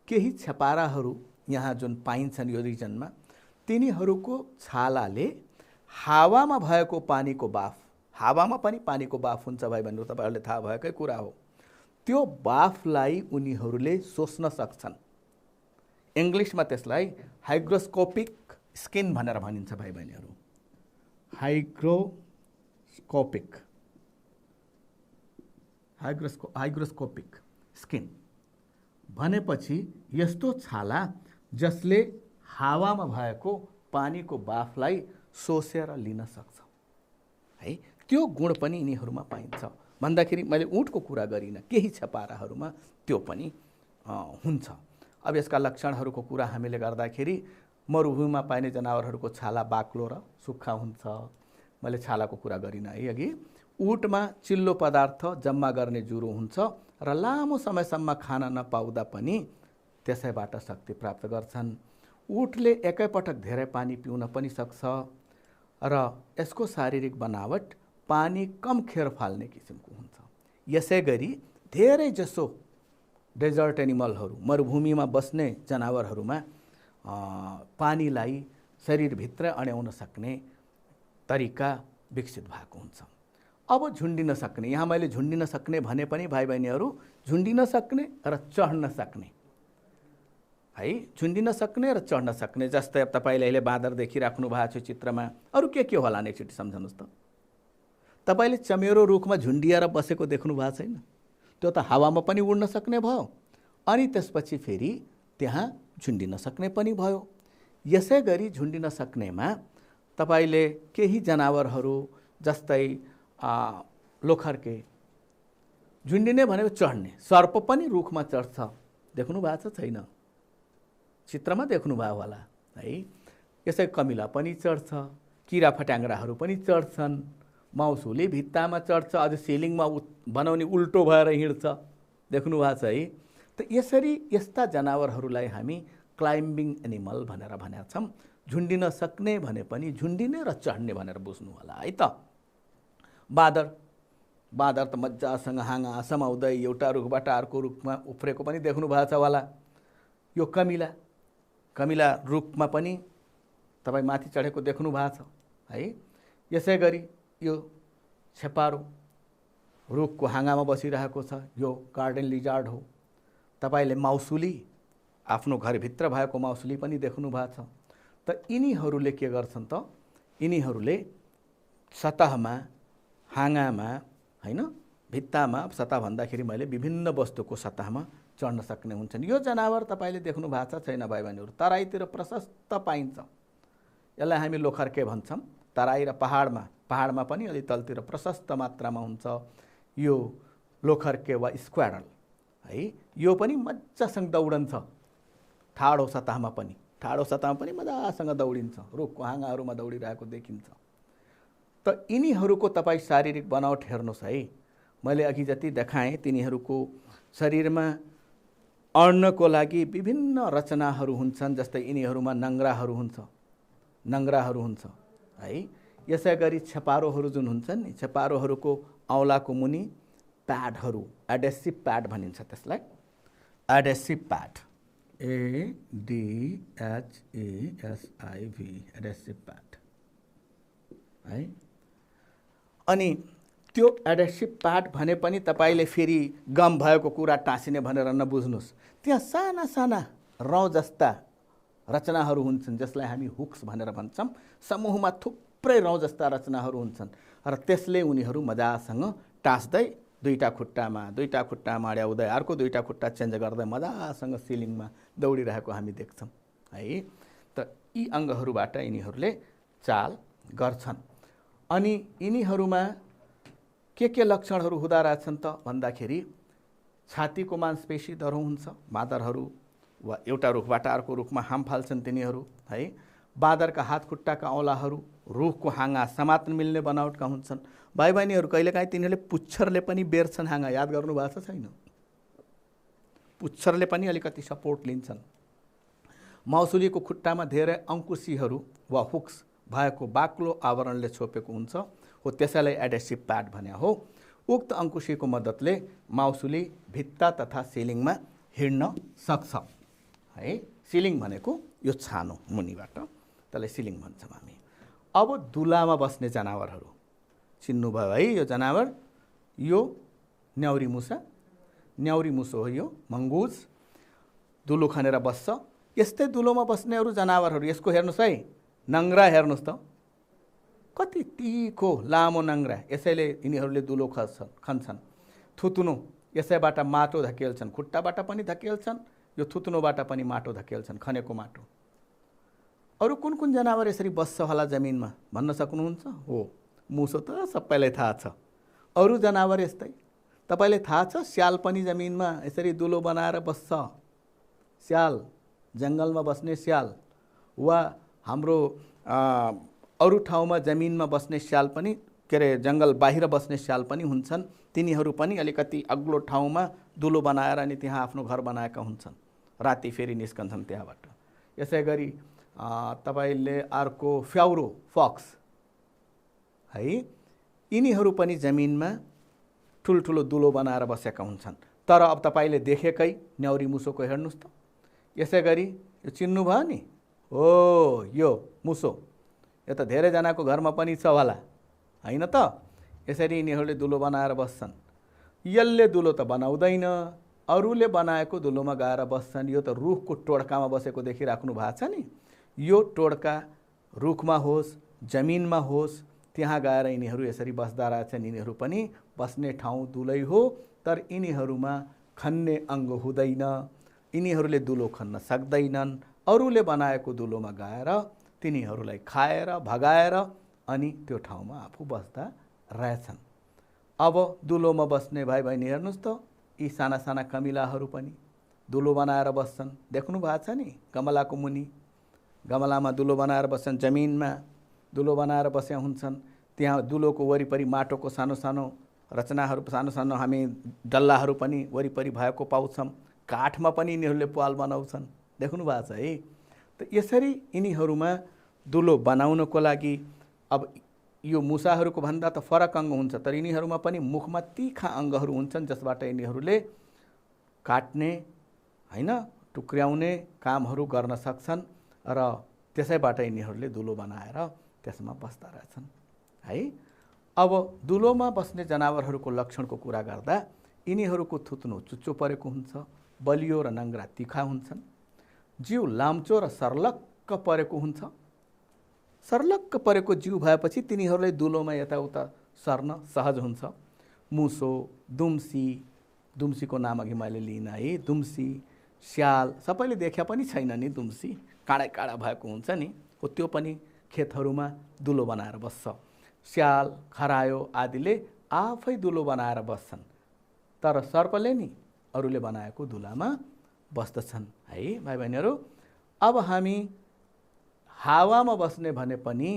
A: केही छेपाराहरू यहाँ जुन पाइन्छन् यो रिजनमा, तिनीहरूको छालाले हावामा भएको पानीको बाफ, हावामा पनि पानीको बाफ हुन्छ भाइ बहिनीहरू, तपाईँहरूले थाहा भएकै कुरा हो, त्यो बाफलाई उनीहरूले सोच्न सक्छन्। इङ्ग्लिसमा त्यसलाई हाइग्रोस्कोपिक स्किन भनेर भनिन्छ भाइ बहिनीहरू, हाइग्रोस्कोपिक स्किन भनेपछि यस्तो छाला जसले हावामा भएको पानीको बाफलाई सोसेर लिन सक्छ है। त्यो गुण पनि यिनीहरूमा पाइन्छ भन्दाखेरि मैले ऊँटको कुरा गरिनँ, केही छेपाराहरूमा त्यो पनि हुन्छ। अब यसका लक्षणहरूको कुरा हामीले गर्दाखेरि मरुभूमिमा पाइने जनावरहरूको छाला बाक्लो र सुक्खा हुन्छ। मैले छालाको कुरा गरिनँ है अघि। ऊँटमा चिल्लो पदार्थ जम्मा गर्ने जुरो हुन्छ र लामो समयसम्म खाना नपाउँदा पनि त्यसैबाट शक्ति प्राप्त गर्छन्। ऊँटले एकैपटक धेरै पानी पिउन पनि सक्छ र यसको शारीरिक बनावट पानी कम खेर फाल्ने किसिमको हुन्छ। यसै गरी धेरै जसो डेजर्ट एनिमलहरू, मरुभूमिमा बस्ने जनावरहरूमा पानीलाई शरीरभित्र अड्याउन सक्ने तरिका विकसित भएको हुन्छ। अब झुन्डिन सक्ने, यहाँ मैले झुन्डिन सक्ने भने पनि भाइ बहिनीहरू, झुन्डिन सक्ने र चढ्न सक्ने, है, झुन्डिन सक्ने र चढ्न सक्ने। जस्तै अब तपाईँले अहिले बाँदर देखिराख्नु भएको छ चित्रमा, अरू के होला नि एकचोटि सम्झनुहोस् त। तपाईँले चमेरो रुखमा झुन्डिएर बसेको देख्नु भएको छैन? त्यो त हावामा पनि उड्न सक्ने भयो, अनि त्यसपछि फेरि त्यहाँ झुन्डिन सक्ने पनि भयो। यसै गरी झुन्डिन सक्नेमा तपाईँले केही जनावरहरू जस्तै लोखर्के, झुन्डिने भनेको चढ्ने, सर्प पनि रुखमा चढ्छ, देख्नु भएको छ छैन? चित्रमा देख्नुभयो होला है। यसै कमिला पनि चढ्छ, किरा फट्याङ्ग्राहरू पनि चढ्छन्, माउसुली भित्तामा चढ्छ, अझ सिलिङमा बनाउने उल्टो भएर हिँड्छ, देख्नु भएको छ है। त यसरी यस्ता जनावरहरूलाई हामी क्लाइम्बिङ एनिमल भनेर भनेका छौँ। झुन्डिन सक्ने भने पनि झुन्डिने र चढ्ने भनेर बुझ्नु होला है त। बाँदर त मजासँग हाँगा समाउँदै एउटा रुखबाट अर्को रुखमा उफ्रेको पनि देख्नु भएको छ होला। यो कमिला रुखमा पनि तपाईँ माथि चढेको देख्नु भएको छ है। यसै गरी यो छेपारो रुखको हाँगामा बसिरहेको छ, यो गार्डन लिजार्ड हो। तपाईँले माउसुली, आफ्नो घरभित्र भएको माउसुली पनि देख्नु भएको छ। त यिनीहरूले के गर्छन् त, यिनीहरूले सतहमा, हाँगामा हैन, भित्तामा, सतह भन्दाखेरि मैले विभिन्न वस्तुको सतहमा चढ्न सक्ने हुन्छन्। यो जनावर तपाईँले देख्नु भएको छ छैन भाइ बहिनीहरू? तराईतिर प्रशस्त पाइन्छ, यसलाई हामी लोखर्के भन्छौँ। तराई र पहाडमा पनि अलि तलतिर प्रशस्त मात्रामा हुन्छ यो लोखर्के वा स्क्वाडल है। यो पनि मजासँग दौडन्छ, ठाडो सतहमा पनि मजासँग दौडिन्छ, रुखको हाँगाहरूमा दौडिरहेको देखिन्छ। त यिनीहरूको तपाईँ शारीरिक बनावट हेर्नुहोस् है। मैले अघि जति देखाएँ तिनीहरूको शरीरमा अड्नको लागि विभिन्न रचनाहरू हुन्छन्। जस्तै यिनीहरूमा नङ्ग्राहरू हुन्छ है। यसै गरी छेपारोहरू जुन हुन्छन् नि, छेपारोहरूको औँलाको मुनि प्याडहरू, एडेसिभ प्याड भनिन्छ त्यसलाई, adhesive pad, ADHASIV, adhesive pad है। अनि त्यो एडेसिभ प्याड भने पनि तपाईँले फेरि गम भएको कुरा टाँसिने भनेर नबुझ्नुहोस्। त्यहाँ साना साना रौँ जस्ता रचनाहरू हुन्छन् जसलाई हामी हुक्स भनेर भन्छौँ। समूहमा थुप्रै रौँ जस्ता रचनाहरू हुन्छन् र त्यसले उनीहरू मजासँग टाँस्दै दुईटा खुट्टामा अड्याउँदै अर्को दुईटा खुट्टा चेन्ज गर्दै मजासँग सिलिङमा दौडिरहेको हामी देख्छौँ है। त यी अङ्गहरूबाट यिनीहरूले चाल गर्छन्। अनि यिनीहरूमा के लक्षणहरू हुँदा रहेछन् त भन्दाखेरि छातीको मांसपेशी दह्रो हुन्छ। बाँदरहरू वा एउटा रुखबाट अर्को रुखमा हाम फाल्छन् तिनीहरू है। बाँदरका हात खुट्टाका औँलाहरू रुखको हाँगा समात्न मिल्ने बनावटका हुन्छन्। भाइ बहिनीहरू कहिलेकाहीँ तिनीहरूले पुच्छरले पनि बेर्छन् हाँगा, याद गर्नु भएको छ छैन? पुच्छरले पनि अलिकति सपोर्ट लिन्छन्। माउसुलीको खुट्टामा धेरै अङ्कुशीहरू वा हुक्स भएको बाक्लो आवरणले छोपेको हुन्छ, हो त्यसैलाई एडेसिभ प्याड भने हो। उक्त अङ्कुशीको मद्दतले माउसुली भित्ता तथा सिलिङमा हिँड्न सक्छ है। सिलिङ भनेको यो छानो मुनिबाट, त्यसलाई सिलिङ भन्छौँ हामी। अब दुलामा बस्ने जनावरहरू चिन्नुभयो है। यो जनावर, यो न्याउरी मुसो हो, यो मङ्गुज दुलो खनेर बस्छ। यस्तै दुलोमा बस्ने अरू जनावरहरू, यसको हेर्नुहोस् है, नङ्ग्रा हेर्नुहोस् त, कति तिखो लामो नङ्ग्रा, यसैले यिनीहरूले दुलो खन्छन्। थुतुनो, यसैबाट माटो धकेल्छन्, खुट्टाबाट पनि धकेल्छन्, यो थुतुनोबाट पनि माटो धकेल्छन्, खनेको माटो। अरू कुन जनावर यसरी बस्छ होला जमिनमा भन्न सक्नुहुन्छ? हो, मुसो त सबैलाई थाहा छ। अरू जनावर यस्तै तपाईँलाई थाहा छ? स्याल पनि जमिनमा यसरी दुलो बनाएर बस्छ। स्याल, जङ्गलमा बस्ने स्याल वा हाम्रो अरू ठाउँमा जमिनमा बस्ने स्याल पनि, के अरे जङ्गल बाहिर बस्ने स्याल पनि हुन्छन्। तिनीहरू पनि अलिकति अग्लो ठाउँमा दुलो बनाएर अनि त्यहाँ आफ्नो घर बनाएका हुन्छन्, राति फेरि निस्कन्छन् त्यहाँबाट। यसै गरी तपाईँले अर्को फ्याउरो, फक्स है, यिनीहरू पनि जमिनमा ठुल्ठुलो दुलो बनाएर बसेका हुन्छन्। तर अब तपाईँले देखेकै न्याउरी मुसोको हेर्नुहोस् त। यसै गरी यो चिन्नुभयो नि, हो यो मुसो, यो त धेरैजनाको घरमा पनि छ होला होइन त? यसरी यिनीहरूले दुलो बनाएर बस्छन्। यसले दुलो त बनाउँदैन, अरूले बनाएको दुलोमा गएर बस्छन्। यो त रुखको टोड्कामा बसेको देखिराख्नु भएको छ नि। यो टोड्का रुखमा होस् जमिनमा होस् त्यहाँ गएर यिनीहरू यसरी बस्दा रहेछन्। यिनीहरू पनि बस्ने ठाउँ दुलै हो, तर यिनीहरूमा खन्ने अङ्ग हुँदैन। यिनीहरूले दुलो खन्न सक्दैनन्। अरूले बनाएको दुलोमा गएर तिनीहरूलाई खाएर भगाएर अनि त्यो ठाउँमा आफू बस्दा रहेछन्। अब दुलोमा बस्ने भाइ बहिनी हेर्नुहोस् त, यी साना साना कमिलाहरू पनि दुलो बनाएर बस्छन्। देख्नु भएको छ नि, गमलाको मुनि गमलामा दुलो बनाएर बस्छन्, जमिनमा दुलो बनाएर बसेका हुन्छन्। त्यहाँ दुलोको वरिपरि माटोको सानो सानो रचनाहरू, सानो सानो हामी डल्लाहरू पनि वरिपरि भएको पाउँछौँ। काठमा पनि यिनीहरूले पाल बनाउँछन्। देख्नु भएको छ है। त यसरी यिनीहरूमा दुलो बनाउनको लागि अब यो मुसाहरूको भन्दा त फरक अङ्ग हुन्छ, तर यिनीहरूमा पनि मुखमा तीखा अङ्गहरू हुन्छन् जसबाट यिनीहरूले काट्ने हैन टुक्र्याउने कामहरू गर्न सक्छन् र त्यसैबाट यिनीहरूले दुलो बनाएर त्यसमा बस्दा रहेछन् है। अब दुलोमा बस्ने जनावरहरूको लक्षणको कुरा गर्दा यिनीहरूको थुत्नो चुच्चो परेको हुन्छ, बलियो र नङ्ग्रा तिखा हुन्छन्, जिउ लाम्चो र सर्लक्क परेको हुन्छ। सर्लक्क परेको जिउ भएपछि तिनीहरूलाई दुलोमा यताउता सर्न सहज हुन्छ। मुसो, दुम्सी, दुम्सीको नाम अघि मैले लिइनँ है, दुम्सी, स्याल सबैले देख्या पनि छैन नि, दुम्सी काँडा काँडा भएको हुन्छ नि, हो त्यो पनि खेतहरूमा दुलो बनाएर बस्छ। स्याल, खरायो आदिले आफै दुलो बनाएर बस्छन्, तर सर्पले नि अरूले बनाएको दुलामा बस्दछन् है भाइ बहिनीहरू। अब हामी हावामा बस्ने भने पनि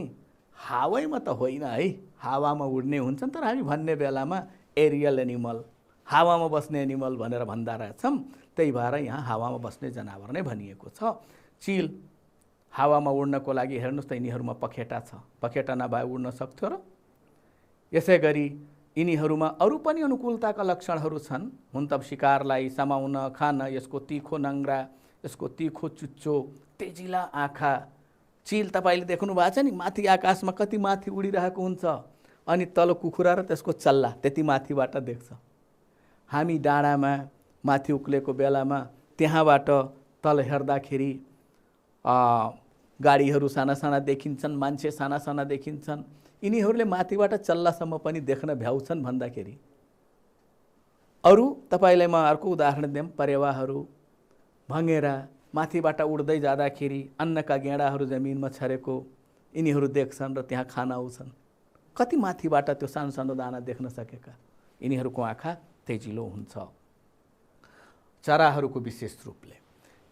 A: हावैमा त होइन है, हावामा उड्ने हुन्छन्, तर हामी भन्ने बेलामा एरियल एनिमल, हावामा बस्ने एनिमल भनेर भन्दा रहेछौँ। त्यही भएर यहाँ हावामा बस्ने जनावर नै भनिएको छ। चिल हावामा उड्नको लागि हेर्नुहोस् त यिनीहरूमा पखेटा छ, पखेटा नभए उड्न सक्थ्यो र? यसै गरी यिनीहरूमा अरू पनि अनुकूलताका लक्षणहरू छन्। हुन त शिकारलाई समाउन, खान, यसको तिखो नङ्ग्रा, यसको तिखो चुच्चो, तेजिला आँखा। चिल तपाईँले देख्नु भएको छ नि, माथि आकाशमा कति माथि उडिरहेको हुन्छ, अनि तल कुखुरा र त्यसको चल्ला त्यति माथिबाट देख्छ। हामी डाँडामा माथि उक्लेको बेलामा त्यहाँबाट तल हेर्दाखेरि गाडीहरू साना साना देखिन्छन्, मान्छे साना साना देखिन्छन्। यिनीहरूले माथिबाट चल्लासम्म पनि देख्न भ्याउँछन् भन्दाखेरि अरू तपाईँलाई म अर्को उदाहरण दिउँ, परेवाहरू, भँगेरा माथिबाट उड्दै जाँदाखेरि अन्नका गेडाहरू जमिनमा छरेको यिनीहरू देख्छन् र त्यहाँ खान आउँछन्। कति माथिबाट त्यो सानो सानो दाना देख्न सकेका। यिनीहरूको आँखा तेजिलो हुन्छ। चराहरूको विशेष रूपले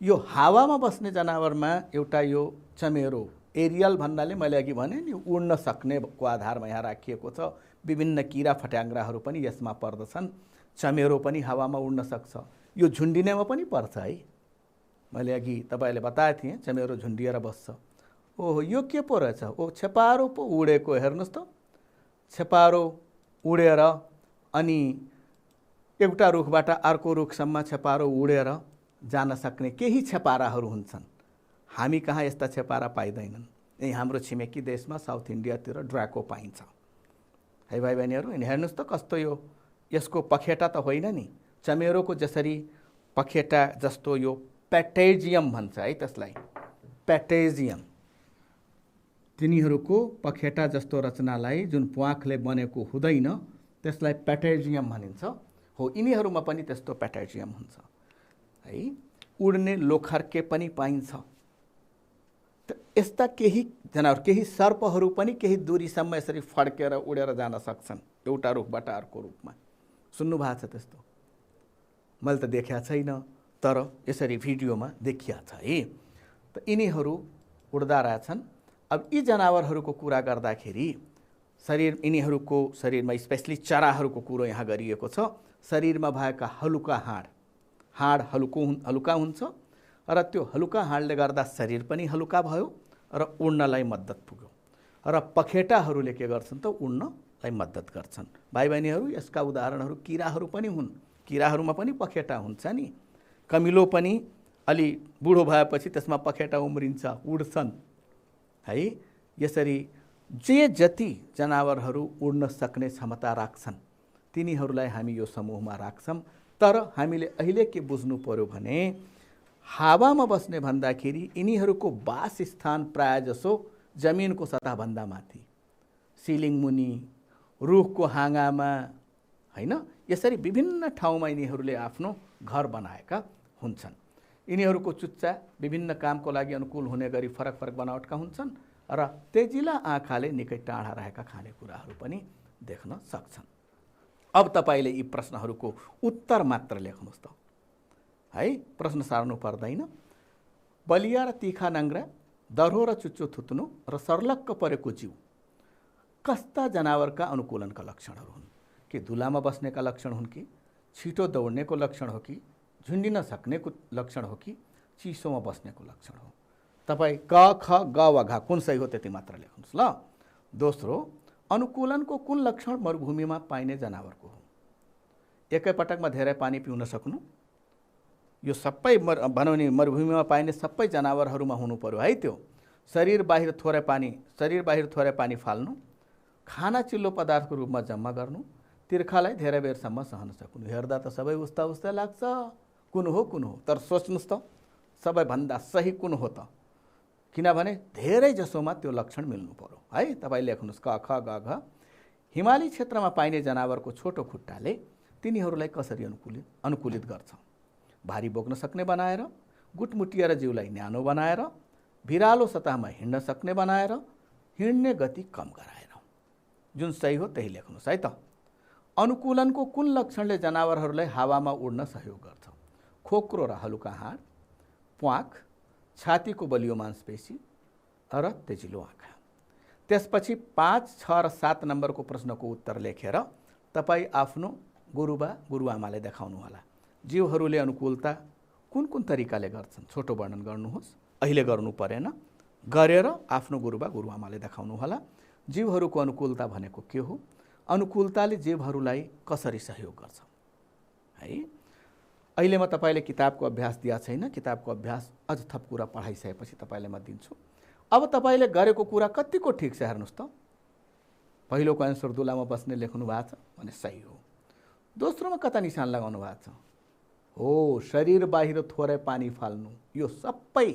A: यो हावामा बस्ने जनावरमा एउटा यो चमेरो, एरियल भन्नाले मैले अघि भने नि उड्न सक्नेको आधारमा यहाँ राखिएको छ। विभिन्न किरा फट्याङ्ग्राहरू पनि यसमा पर्दछन्। चमेरो पनि हावामा उड्न सक्छ। यो झुन्डिनेमा पनि पर्छ है। मैले अघि तपाईँले बताएको थिएँ चमेरो झुन्डिएर बस्छ। ओहो यो के पो रहेछ, ओ छेपारो पो उडेको, हेर्नुहोस् त छेपारो उडेर अनि एउटा रुखबाट अर्को रुखसम्म छेपारो उडेर जान सक्ने केही छेपाराहरू हुन्छन्। हामी कहाँ यस्ता छेपारा पाइँदैनन्। यही हाम्रो छिमेकी देशमा साउथ इन्डियातिर ड्राको पाइन्छ है भाइ बहिनीहरू। अनि हेर्नुहोस् त कस्तो यो, यसको पखेटा त होइन नि, चमेरोको जसरी पखेटा जस्तो यो प्याटेजियम भन्छ है त्यसलाई, प्याटेजियम। तिनीहरूको पखेटा जस्तो रचनालाई जुन प्वाखले बनेको हुँदैन त्यसलाई प्याटेजियम भनिन्छ। हो यिनीहरूमा पनि त्यस्तो प्याटेजियम हुन्छ है। उड्ने लोखर्के पनि पाइन्छ। यस्ता केही जनावर, केही सर्पहरू पनि केही दूरीसम्म यसरी फड्केर उडेर जान सक्छन् एउटा रुखबाट अर्को रुखमा। सुन्नु भएको छ त्यस्तो? मैले त देखेको छैन, तर यसरी भिडियोमा देखिया छ है। त यिनीहरू उड्दा रहेछन्। अब यी जनावरहरूको कुरा गर्दाखेरि शरीर, यिनीहरूको शरीरमा स्पेसली चराहरूको कुरो यहाँ गरिएको छ। शरीरमा भएका हलुका हाड हलुका हुन्छ र त्यो हलुका हाडले गर्दा शरीर पनि हलुका भयो र उड्नलाई मद्दत पुग्यो। र पखेटाहरूले के गर्छन् त उड्नलाई मद्दत गर्छन्। भाइ बहिनीहरू यसका उदाहरणहरू किराहरू पनि हुन्। किराहरूमा पनि पखेटा हुन्छ नि। कमिलो पनि अलि बुढो भएपछि त्यसमा पखेटा उम्रिन्छ, उड्छन् है। यसरी जे जति जनावरहरू उड्न सक्ने क्षमता राख्छन् तिनीहरूलाई हामी यो समूहमा राख्छौँ। तर हामीले अहिले के बुझ्नु पर्यो भने हावामा बस्ने भन्दाखेरि यिनीहरूको वासस्थान प्रायःजसो जमिनको सतहभन्दा माथि, सिलिङ मुनि, रुखको हाँगामा, हैन, यसरी विभिन्न ठाउँमा यिनीहरूले आफ्नो घर बनाएका हुन्छन्। यिनीहरूको चुच्चा विभिन्न कामको लागि अनुकूल हुने गरी फरक फरक बनावटका हुन्छन् र तेजिला आँखाले निकै टाढा रहेका खानेकुराहरू पनि देख्न सक्छन्। अब तपाईले यी प्रश्नहरूको उत्तर मात्र लेख्नुहोस् त, है, प्रश्न सार्नु पर्दैन। बलिया र तीखा नाङ्ग्रा, दर्हो र चुच्चो थुत्नु र सर्लक्क परेको जिउ कस्ता जनावरका अनुकूलनका लक्षणहरू हुन्? के धुलामा बस्नेका लक्षण हुन् कि छिटो दौड्नेको लक्षण हो कि झुन्डिन सक्नेको लक्षण हो कि चिसोमा बस्नेको लक्षण हो? तपाईँ क, ख, ग वा घ कुन सही हो त्यति मात्र लेख्नुहोस् ल। दोस्रो, अनुकूलनको कुन लक्षण मरुभूमिमा पाइने जनावरको हो? एकैपटकमा धेरै पानी पिउन सक्नु, यो सबै भनौँ नि मरुभूमिमा पाइने सबै जनावरहरूमा हुनु पर्यो है। त्यो शरीर बाहिर थोरै पानी फाल्नु, खाना चिल्लो पदार्थको रूपमा जम्मा गर्नु, तिर्खालाई धेरै बेरसम्म सहन सक्नु। हेर्दा त सबै उस्ता उस्ता लाग्छ, कुन हो? तर सोच्नुहोस् त सबैभन्दा सही कुन हो त? किनभने धेरै जसोमा त्यो लक्षण मिल्नु पर्यो है। तपाईँ लेख्नुहोस् क, ख, ग, घ। हिमाली क्षेत्रमा पाइने जनावरको छोटो खुट्टाले तिनीहरूलाई कसरी अनुकूलित गर्छ? भारी बोक्न सक्ने बनाएर, गुटमुटिएर जिउलाई न्यानो बनाएर, भिरालो सतहमा हिँड्न सक्ने बनाएर, हिँड्ने गति कम गराएर। जुन सही हो त्यही लेख्नुहोस् है त। अनुकूलनको कुन लक्षणले जनावरहरूलाई हावामा उड्न सहयोग गर्छ? खोक्रो र हलुका हाड, प्वाँख, छातीको बलियो मांसपेशी र तेजिलो आँखा। त्यसपछि 5, 6 र 7 नम्बरको प्रश्नको उत्तर लेखेर तपाईँ आफ्नो गुरुबा गुरुआमाले देखाउनु होला। जीवहरूले अनुकूलता कुन कुन तरिकाले गर्छन् छोटो वर्णन गर्नुहोस्। अहिले गर्नु परेन, गरेर आफ्नो गुरुबा गुरुआमाले देखाउनु होला। जीवहरूको अनुकूलता भनेको के हो? अनुकूलताले जीवहरूलाई कसरी सहयोग गर्छ है। अहिले म तपाईँले किताबको अभ्यास दिया छैन, किताबको अभ्यास अझ थप कुरा पढाइसकेपछि तपाईँलाई म दिन्छु। अब तपाईँले गरेको कुरा कतिको ठिक छ हेर्नुहोस् त। पहिलोको एन्सर दुलामा बस्ने लेख्नु भएको छ भने सही हो। दोस्रोमा कता निशान लगाउनु भएको छ? हो, शरीर बाहिर थोरै पानी फाल्नु। यो सबै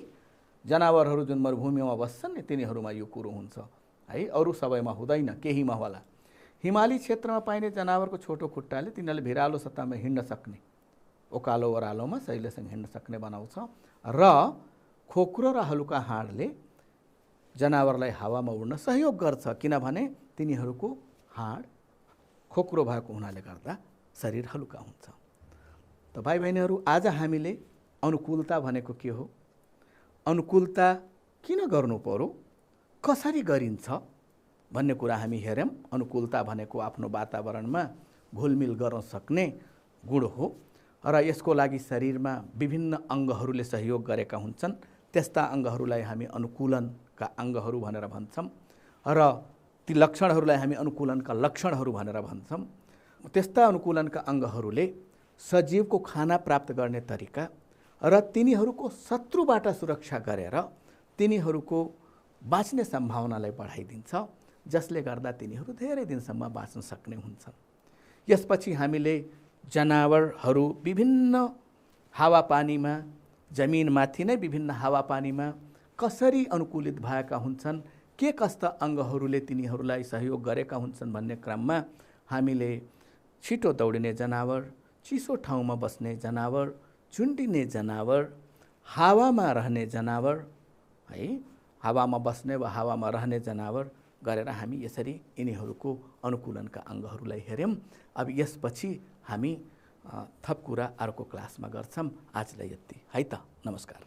A: जनावरहरू जुन मरुभूमिमा बस्छन् नि तिनीहरूमा यो कुरो हुन्छ है, अरू सबैमा हुँदैन, केहीमा होला। हिमाली क्षेत्रमा पाइने जनावरको छोटो खुट्टाले तिनीहरूले भिरालो सतहमा हिँड्न सक्ने, ओकालो ओह्रालोमा सहिलेसँग हिँड्न सक्ने बनाउँछ र खोक्रो र हलुका हाडले जनावरलाई हावामा उड्न सहयोग गर्छ, किनभने तिनीहरूको हाड खोक्रो भएको हुनाले गर्दा शरीर हलुका हुन्छ। त भाइ बहिनीहरू, आज हामीले अनुकूलता भनेको के हो, अनुकूलता किन गर्नु पर्यो, कसरी गरिन्छ भन्ने कुरा हामी हेऱ्यौँ। अनुकूलता भनेको आफ्नो वातावरणमा घुलमिल गर्न सक्ने गुण हो र यसको लागि शरीरमा विभिन्न अङ्गहरूले सहयोग गरेका हुन्छन्। त्यस्ता अङ्गहरूलाई हामी अनुकूलनका अङ्गहरू भनेर भन्छौँ र ती लक्षणहरूलाई हामी अनुकूलनका लक्षणहरू भनेर भन्छौँ। त्यस्ता अनुकूलनका अङ्गहरूले सजीवको खाना प्राप्त गर्ने तरिका र तिनीहरूको शत्रुबाट सुरक्षा गरेर तिनीहरूको बाँच्ने सम्भावनालाई बढाइदिन्छ, जसले गर्दा तिनीहरू धेरै दिनसम्म बाँच्न सक्ने हुन्छन्। यसपछि हामीले जनावरहरू विभिन्न हावापानीमा, जमिनमाथि नै विभिन्न हावापानीमा कसरी अनुकूलित भएका हुन्छन्, के कस्ता अङ्गहरूले तिनीहरूलाई सहयोग गरेका हुन्छन् भन्ने क्रममा हामीले छिटो दौडिने जनावर, चिसो ठाउँमा बस्ने जनावर, झुन्डिने जनावर, हावामा रहने जनावर है, हावामा बस्ने वा हावामा रहने जनावर गरेर हामी यसरी यिनीहरूको अनुकूलनका अङ्गहरूलाई हेऱ्यौँ। अब यसपछि हामी थप कुरा अर्को क्लासमा गर्छौँ। आजलाई यति है त, नमस्कार।